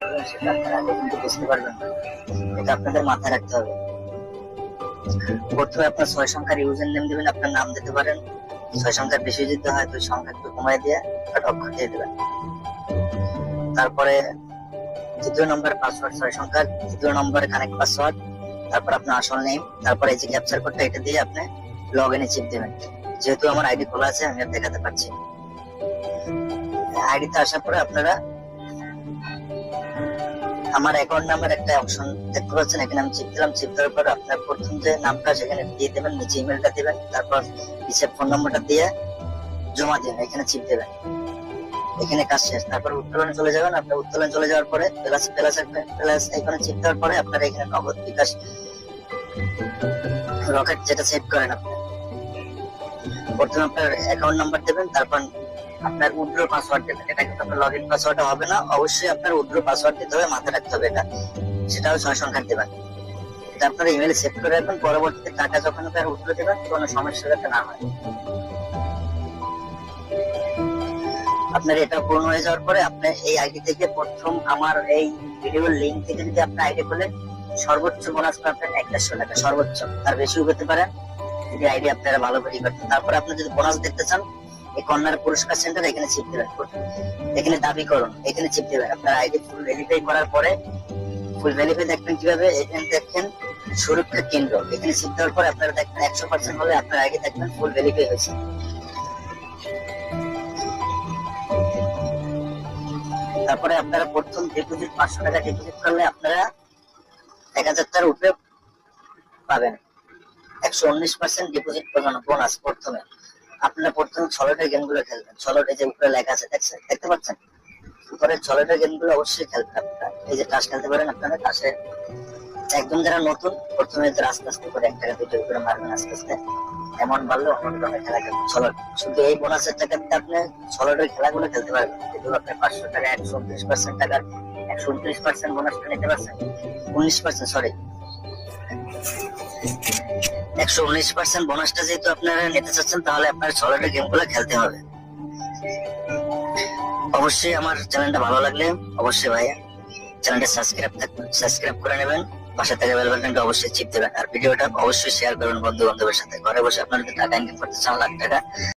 করবেন সেটা আপনারা আগে কিন্তু বুঝতে পারবেন না। এটা আপনাদের মাথায় রাখতে হবে। প্রথমে আপনার 6 সংখ্যার ইউজার নেম দিবেন, আপনার নাম দিতে পারেন। 6 সংখ্যার বেশি দিতে হয় 2 সংখ্যা একটু কমায় দিয়ে অক্ষর দিয়ে দিবেন। তারপরে দ্বিতীয় নম্বর পাসওয়ার্ড 6 সংখ্যার, তৃতীয় নম্বরে কানেক্ট পাসওয়ার্ড, তারপর আপনার আসল নেম, তারপরে এই যে ক্যাপচার কোডটা এটা দিয়ে আপনি লগইনে চিপ দিবেন। যেহেতু আমার আইডি খোলা আছে আমি দেখাতে পারছি। আইডিতে আসার পরে আপনারা আমার অ্যাকাউন্ট নাম্বার একটা অপশন দেখতে পাচ্ছেন, এখানে আমি চিপ দিলাম। চিপ দেওয়ার পর আপনার প্রথম যে নামটা সেখানে দিয়ে দেবেন, নিচে ইমেলটা দিবেন, তারপর নিচে ফোন নম্বরটা দিয়ে জমা দিন, এখানে চিপ দেবেন। এখানে কাজ শেষ। তারপর উত্তোলনে চলে যাবেন। আপনার উত্তোলন চলে যাওয়ার পরে প্লাস এখানে চিপ দেওয়ার পরে আপনার এখানে নগদ, বিকাশ, রকেট যেটা সেভ করেন আপনি, প্রথমে আপনার অ্যাকাউন্ট নাম্বার দেবেন, তারপর আপনার উইথড্র পাসওয়ার্ড দেবেন। এটা কিন্তু আপনার লগইন পাসওয়ার্ড হবে না, অবশ্যই আপনার উইথড্র পাসওয়ার্ড দিতে হবে, মাথায় রাখতে হবে এটা। সেটাও 6 সংখ্যার দেবেন। এটা আপনার ইমেলে সেভ করে রাখবেন, পরবর্তীতে টাকা যখন আপনার উইথড্র দেবেন কোনো সমস্যা যাতে না হয়। আপনার এটা পূর্ণ হয়ে যাওয়ার পরে আপনি এই আইডি থেকে প্রথম আমার এই ভিডিওর লিংক থেকে যদি আপনি আইডি খোলেন, সর্বোচ্চ বোনাস পাবেন 150 টাকা, সর্বোচ্চ। তার বেশিও পেতে পারেন যদি আইডি আপনারা ভালো করে করতেন। তারপর আপনি যদি বোনাস দেখতে চান, এই কর্নার পুরস্কার সেন্টার এখানে চিপ দেবেন, এখানে দাবি করুন, এখানে চিপ দেবেন। আপনার আইডি ফুল ভেরিফাই করার পরে, ফুল ভেরিফাই দেখবেন কিভাবে, এখানে দেখেন সুরক্ষা কেন্দ্র, এখানে চিপ দেওয়ার পরে আপনারা দেখবেন 100% হলে আপনার আইডি দেখবেন ফুল ভেরিফাই হয়েছে। তারপরে আপনারা প্রথম ডিপোজিট 500 টাকা ডিপোজিট করলে আপনারা 1000 টাকার উপরে পাবেন 119% ডিপোজিট পর্যন্ত বোনাস। প্রথমে আপনারা প্রথমে সলিটারি গেমগুলো খেলবেন। সলিটারি যে উপরে লেখা আছে দেখতে পাচ্ছেন, উপরে সলিটারি গেমগুলো অবশ্যই খেলবেন আপনারা। এই যে টাস খেলতে পারেন, আপনারা টাসে একদম যারা নতুন প্রথমে আস্তে আস্তে করে 1 টাকা 2 টাকা করে মারবেন, আস্তে আস্তে এমন বাড়লে অন্য ধরনের খেলা খেলবেন। শুধু এই বোনাসের টাকাতে আপনি সলিটারি খেলাগুলো খেলতে পারবেন। কিন্তু আপনি 500 টাকা 129% টাকার 129% বোনাসটা নিতে পারছেন, 19% সরি 119% বোনাসটা যেহেতু আপনারা নিতে চাচ্ছেন, তাহলে আপনার সলিটারি গেমগুলো খেলতে হবে। অবশ্যই আমার চ্যানেলটা ভালো লাগলে অবশ্যই ভাইয়া চ্যানেলটা সাবস্ক্রাইব করে নেবেন, পাশে থাকা বেল বাটনটা অবশ্যই চিপ দেবেন, আর ভিডিওটা অবশ্যই শেয়ার করবেন বন্ধু বান্ধবের সাথে। ঘরে বসে আপনারা যদি টাকা ইনকাম করতে চান, লাখ টাকা